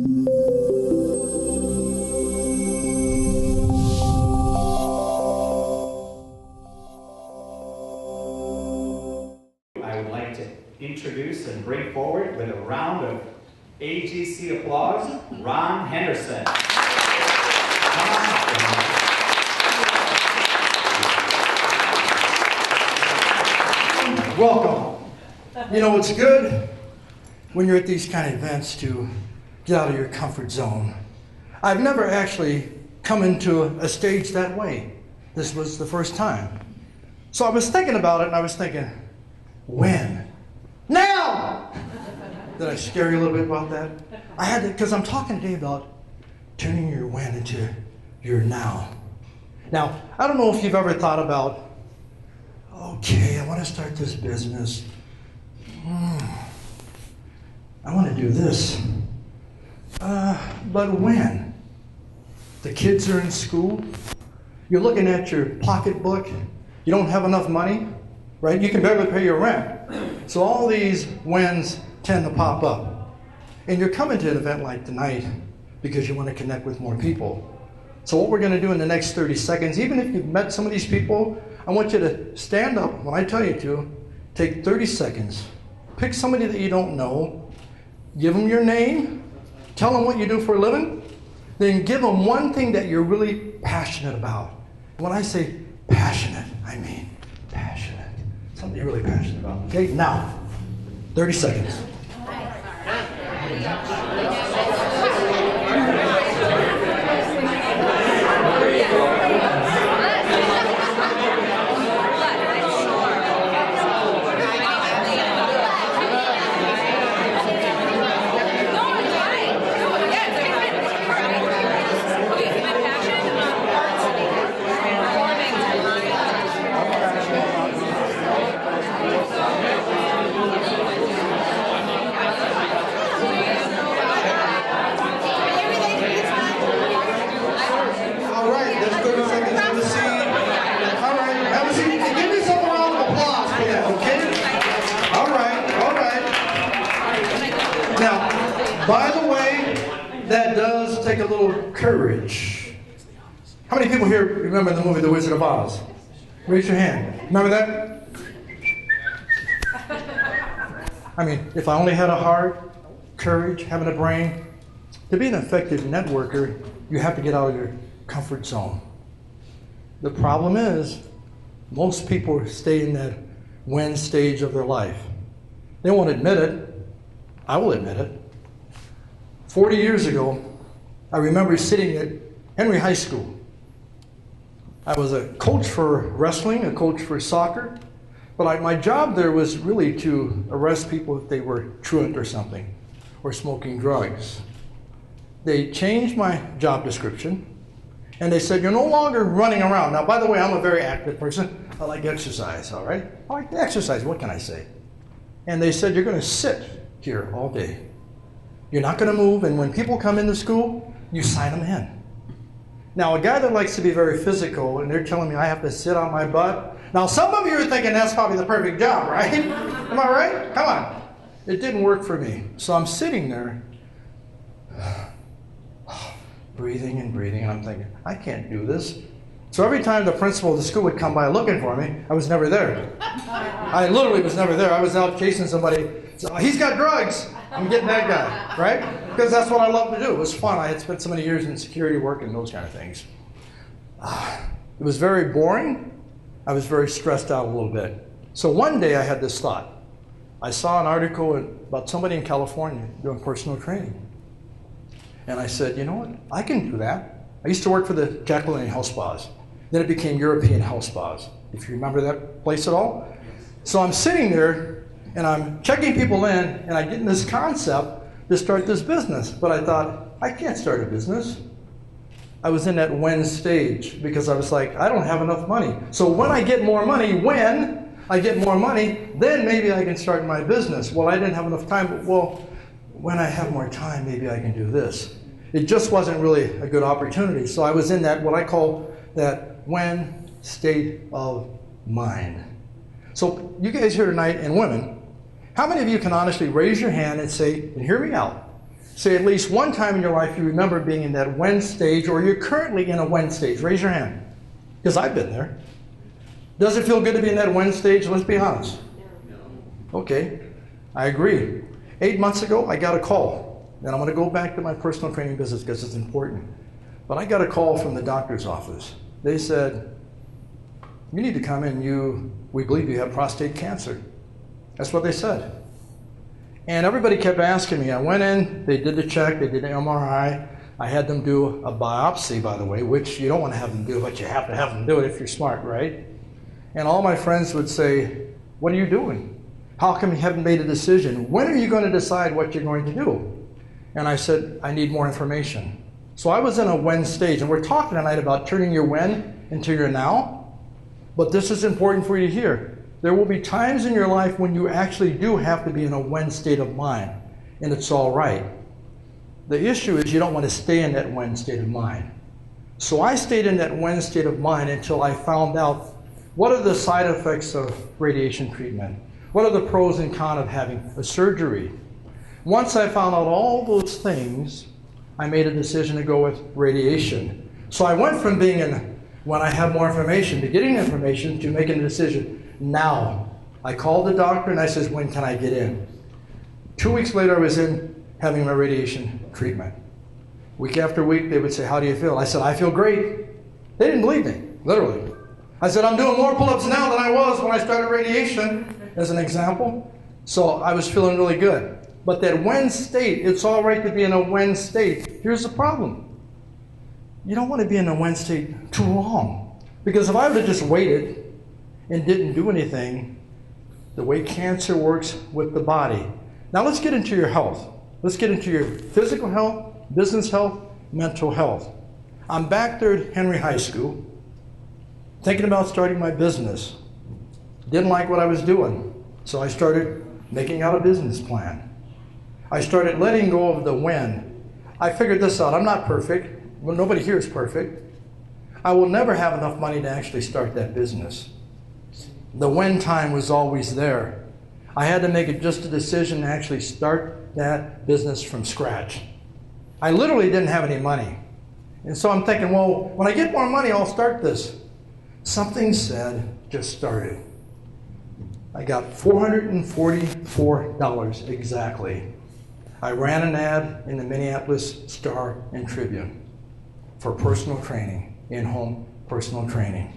I would like to introduce and bring forward with a round of AGC applause, Ron Henderson. Welcome. You know, it's good when you're at these kind of events to get out of your comfort zone. I've never actually come into a stage that way. This was the first time. So I was thinking about it, and I was thinking, when? Now! Did I scare you a little bit about that? I had to, because I'm talking today about turning your when into your now. Now, I don't know if you've ever thought about, okay, I want to start this business. I want to do this. But when? The kids are in school. You're looking at your pocketbook. You don't have enough money, right? You can barely pay your rent. So all these whens tend to pop up. And you're coming to an event like tonight because you want to connect with more people. So what we're going to do in the next 30 seconds, even if you've met some of these people, I want you to stand up when I tell you to. Take 30 seconds. Pick somebody that you don't know. Give them your name. Tell them what you do for a living. Then give them one thing that you're really passionate about. When I say passionate, I mean passionate. Something you're really passionate about. Okay, now, 30 seconds. By the way, that does take a little courage. How many people here remember the movie The Wizard of Oz? Raise your hand. Remember that? I mean, if I only had a heart, courage, having a brain, to be an effective networker, you have to get out of your comfort zone. The problem is, most people stay in that when stage of their life. They won't admit it. I will admit it. 40 years ago, I remember sitting at Henry High School. I was a coach for wrestling, a coach for soccer, but my job there was really to arrest people if they were truant or something, or smoking drugs. They changed my job description, and they said, you're no longer running around. Now, by the way, I'm a very active person. I like exercise, all right? I like to exercise, what can I say? And they said, you're going to sit here all day. You're not going to move, and when people come into school, you sign them in. Now, a guy that likes to be very physical, and they're telling me I have to sit on my butt. Now, some of you are thinking that's probably the perfect job, right? Am I right? Come on. It didn't work for me. So I'm sitting there, breathing and breathing, and I'm thinking, I can't do this. So every time the principal of the school would come by looking for me, I was never there. I literally was never there. I was out chasing somebody. So, he's got drugs. I'm getting that guy, right? Because that's what I love to do. It was fun. I had spent so many years in security work and those kind of things. It was very boring. I was very stressed out a little bit. So one day I had this thought. I saw an article about somebody in California doing personal training. And I said, you know what? I can do that. I used to work for the Jacqueline Health Spas. Then it became European Health Spas, if you remember that place at all. So I'm sitting there, and I'm checking people in, and I get in this concept to start this business. But I thought, I can't start a business. I was in that when stage, because I was like, I don't have enough money. So when I get more money, then maybe I can start my business. Well, I didn't have enough time, but well, when I have more time, maybe I can do this. It just wasn't really a good opportunity. So I was in that, what I call that when state of mind. So you guys here tonight, and women, how many of you can honestly raise your hand and say, and hear me out, say at least one time in your life you remember being in that when stage, or you're currently in a when stage? Raise your hand. Because I've been there. Does it feel good to be in that when stage? Let's be honest. Okay, I agree. 8 months ago, I got a call. And I'm going to go back to my personal training business because it's important. But I got a call from the doctor's office. They said, you need to come in. We believe you have prostate cancer. That's what they said. And everybody kept asking me. I went in, they did the check, they did an MRI. I had them do a biopsy, by the way, which you don't want to have them do, but you have to have them do it if you're smart, right? And all my friends would say, what are you doing? How come you haven't made a decision? When are you going to decide what you're going to do? And I said, I need more information. So I was in a when stage, and we're talking tonight about turning your when into your now. But this is important for you to hear. There will be times in your life when you actually do have to be in a when state of mind, and it's all right. The issue is you don't want to stay in that when state of mind. So I stayed in that when state of mind until I found out what are the side effects of radiation treatment? What are the pros and cons of having a surgery? Once I found out all those things, I made a decision to go with radiation. So I went from being in when I have more information to getting information to making a decision. Now, I called the doctor and I said, when can I get in? 2 weeks later, I was in having my radiation treatment. Week after week, they would say, how do you feel? I said, I feel great. They didn't believe me, literally. I said, I'm doing more pull-ups now than I was when I started radiation, as an example. So I was feeling really good. But that when state, it's all right to be in a when state. Here's the problem. You don't want to be in a when state too long. Because if I would have just waited and didn't do anything, the way cancer works with the body. Now let's get into your health. Let's get into your physical health, business health, mental health. I'm back there at Henry High School, thinking about starting my business. Didn't like what I was doing, so I started making out a business plan. I started letting go of the when. I figured this out. I'm not perfect. Well, nobody here is perfect. I will never have enough money to actually start that business. The when time was always there. I had to make just a decision to actually start that business from scratch. I literally didn't have any money. And so I'm thinking, well, when I get more money, I'll start this. Something said, just started. I got $444 exactly. I ran an ad in the Minneapolis Star and Tribune for personal training, in-home personal training.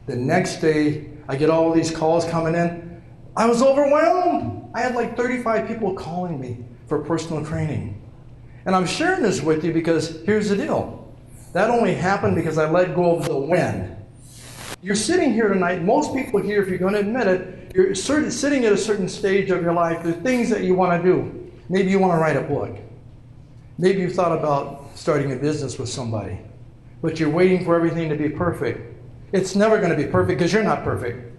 The next day, I get all these calls coming in. I was overwhelmed. I had like 35 people calling me for personal training. And I'm sharing this with you because here's the deal. That only happened because I let go of the when. You're sitting here tonight, most people here, if you're going to admit it, you're sitting at a certain stage of your life. There are things that you want to do. Maybe you want to write a book. Maybe you've thought about starting a business with somebody. But you're waiting for everything to be perfect. It's never going to be perfect because you're not perfect.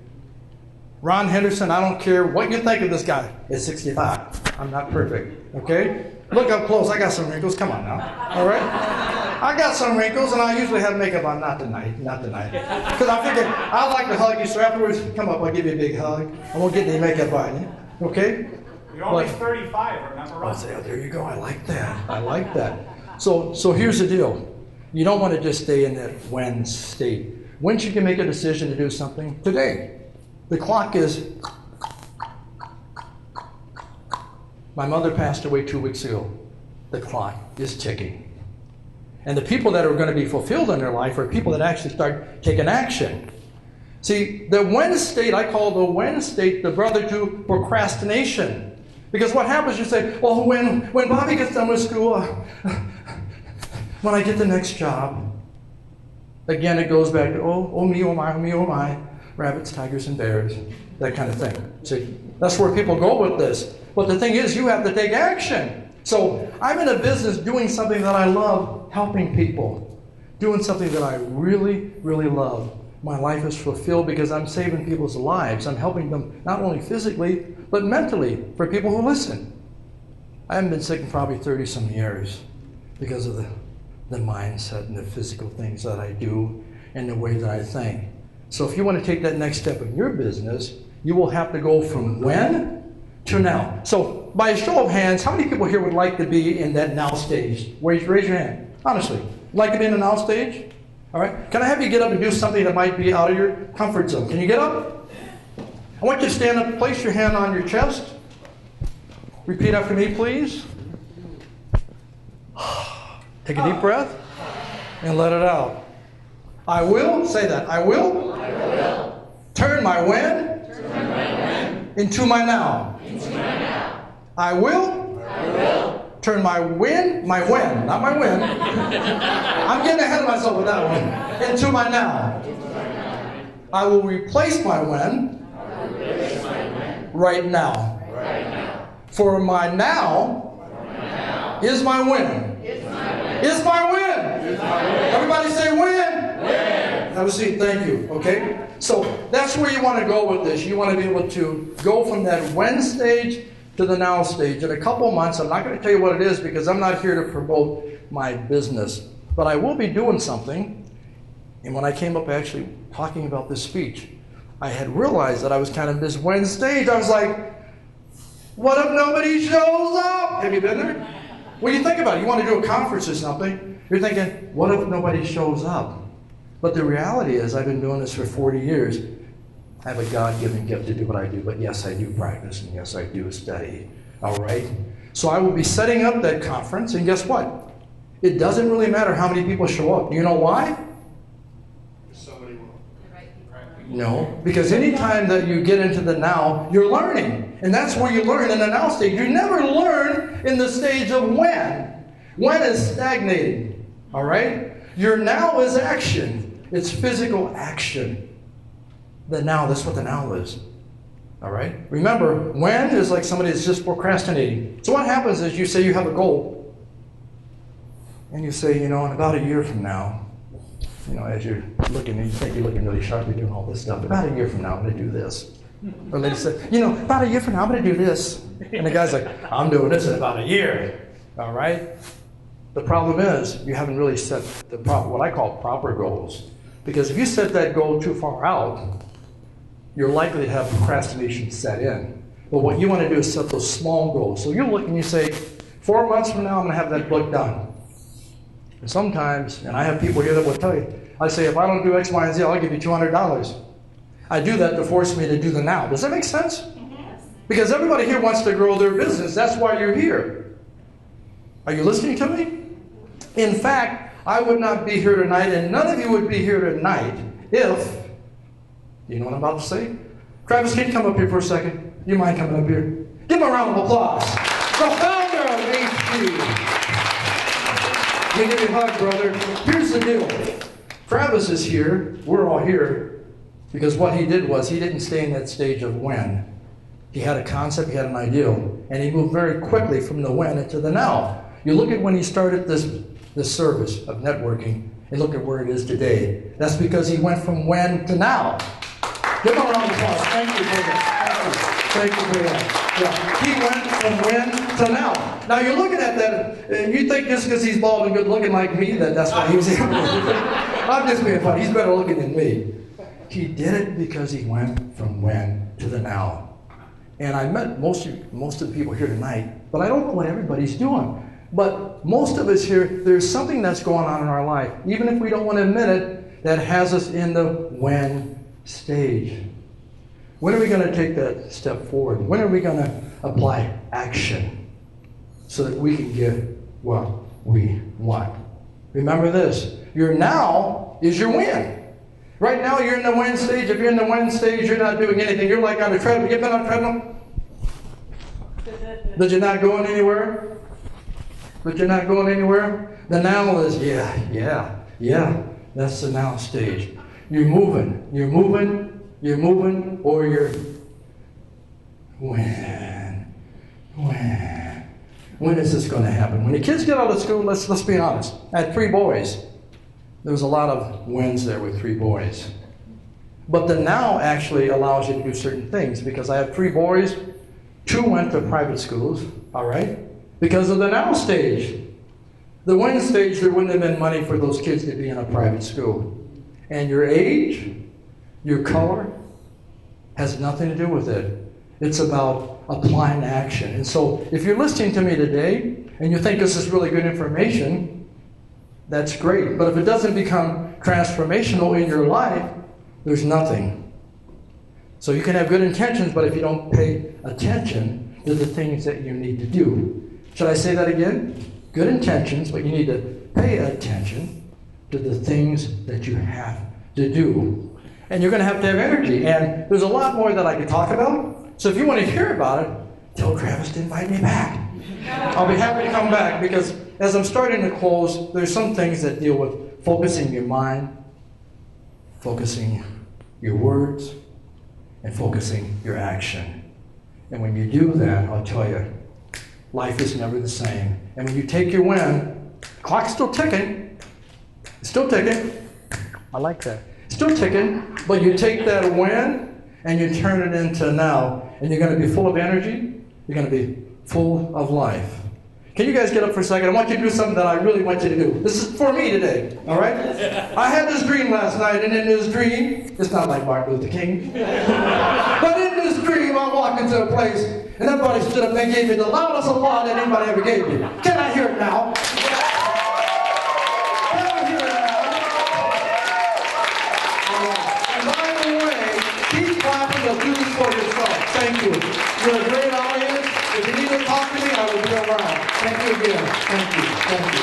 Ron Henderson, I don't care what you think of this guy, is 65. I'm not perfect, okay? Look up close. I got some wrinkles. Come on now, all right? I got some wrinkles, and I usually have makeup on. Not tonight. Because I figured I'd like to hug you, so afterwards, come up, I'll give you a big hug. I won't get any makeup on you, okay? You're only 35, remember, Ron? I'll say, oh, there you go. I like that. I like that. So here's the deal. You don't want to just stay in that when state. Once you can make a decision to do something, today. The clock is... My mother passed away 2 weeks ago. The clock is ticking. And the people that are going to be fulfilled in their life are people that actually start taking action. See, the when state, I call the when state the brother to procrastination. Because what happens, you say, well, when Bobby gets done with school, when I get the next job, again, it goes back to, oh me, oh my, rabbits, tigers, and bears, that kind of thing. See, that's where people go with this. But the thing is, you have to take action. So I'm in a business doing something that I love, helping people, doing something that I really, really love. My life is fulfilled because I'm saving people's lives. I'm helping them not only physically, but mentally for people who listen. I haven't been sick in probably 30-some years because of the mindset and the physical things that I do and the way that I think. So if you want to take that next step in your business, you will have to go from when to now. So by a show of hands, how many people here would like to be in that now stage? Raise your hand. Honestly, like to be in the now stage? All right. Can I have you get up and do something that might be out of your comfort zone? Can you get up? I want you to stand up, place your hand on your chest. Repeat after me, please. Take a deep breath and let it out. I will, say that, I will turn my when into my now. I will turn my when, not my when. I'm getting ahead of myself with that one. Into my now. I will replace my when right now. For my now is my when. Is my win. Everybody say win. Have a seat. Thank you. Okay? So that's where you want to go with this. You want to be able to go from that when stage to the now stage. In a couple months, I'm not going to tell you what it is because I'm not here to promote my business. But I will be doing something. And when I came up actually talking about this speech, I had realized that I was kind of this when stage. I was like, what if nobody shows up? Have you been there? Well, you think about it. You want to do a conference or something. You're thinking, what if nobody shows up? But the reality is, I've been doing this for 40 years. I have a God-given gift to do what I do. But yes, I do practice. And yes, I do study. All right? So I will be setting up that conference. And guess what? It doesn't really matter how many people show up. Do you know why? Somebody will. No. Because anytime that you get into the now, you're learning. And that's where you learn in the now stage. You never learn in the stage of when. When is stagnating. All right? Your now is action. It's physical action. The now, that's what the now is. All right? Remember, when is like somebody that's just procrastinating. So what happens is you say you have a goal. And you say, in about a year from now, as you're looking, you think you're looking really sharp, you're doing all this stuff. About a year from now, I'm going to do this. Or lady said, about a year from now, I'm going to do this. And the guy's like, I'm doing this in about a year. All right? The problem is, you haven't really set what I call proper goals. Because if you set that goal too far out, you're likely to have procrastination set in. But what you want to do is set those small goals. So you look and you say, 4 months from now, I'm going to have that book done. And sometimes, and I have people here that will tell you, I say, if I don't do X, Y, and Z, I'll give you $200. I do that to force me to do the now. Does that make sense? Yes. Because everybody here wants to grow their business. That's why you're here. Are you listening to me? In fact, I would not be here tonight, and none of you would be here tonight if, you know what I'm about to say? Travis, can you come up here for a second? You mind coming up here? Give him a round of applause. The founder of HG. Let me give you a hug, brother. Here's the deal. Travis is here. We're all here because what he did was he didn't stay in that stage of when. He had a concept, he had an ideal, and he moved very quickly from the when into the now. You look at when he started this service of networking and look at where it is today. That's because he went from when to now. Give him a round of applause. Thank you for that. Thank you for that. Yeah. He went from when to now. Now you're looking at that, and you think just because he's bald and good looking like me, that's why he was here. I'm just being funny. He's better looking than me. He did it because he went from when to the now. And I met most of the people here tonight, but I don't know what everybody's doing. But most of us here, there's something that's going on in our life, even if we don't want to admit it, that has us in the when stage. When are we going to take that step forward? When are we going to apply action so that we can get what we want? Remember this, your now is your win. Right now you're in the when stage. If you're in the when stage, you're not doing anything. You're like on a treadmill. You've been on a treadmill? That you're not going anywhere? But you're not going anywhere? The now is, yeah. That's the now stage. You're moving, or you're when is this going to happen? When the kids get out of school, let's be honest. I had 3 boys. There was a lot of wins there with 3 boys. But the now actually allows you to do certain things because I have 3 boys. 2 went to private schools, all right? Because of the now stage. The when stage, there wouldn't have been money for those kids to be in a private school. And your age, your color, has nothing to do with it. It's about applying action. And so if you're listening to me today and you think this is really good information, that's great. But if it doesn't become transformational in your life, there's nothing. So you can have good intentions, but if you don't pay attention to the things that you need to do. Should I say that again? Good intentions, but you need to pay attention to the things that you have to do. And you're going to have energy. And there's a lot more that I could talk about. So if you want to hear about it, tell Travis to invite me back. I'll be happy to come back, because as I'm starting to close, there's some things that deal with focusing your mind, focusing your words, and focusing your action. And when you do that, I'll tell you, life is never the same. And when you take your win, the clock's still ticking. It's still ticking. I like that. It's still ticking, but you take that win and you turn it into now. And you're going to be full of energy. You're going to be full of life. Can you guys get up for a second? I want you to do something that I really want you to do. This is for me today, all right? I had this dream last night, and in this dream, it's not like Martin Luther King, but in this dream, I walked into a place, and everybody stood up and gave me the loudest applause that anybody ever gave me. Can I hear it now? Can I hear it now? And by the way, keep clapping, but do this for yourself. Thank you. You're a great audience. If you need to talk to me, I will be around. Thank you again. Thank you. Thank you.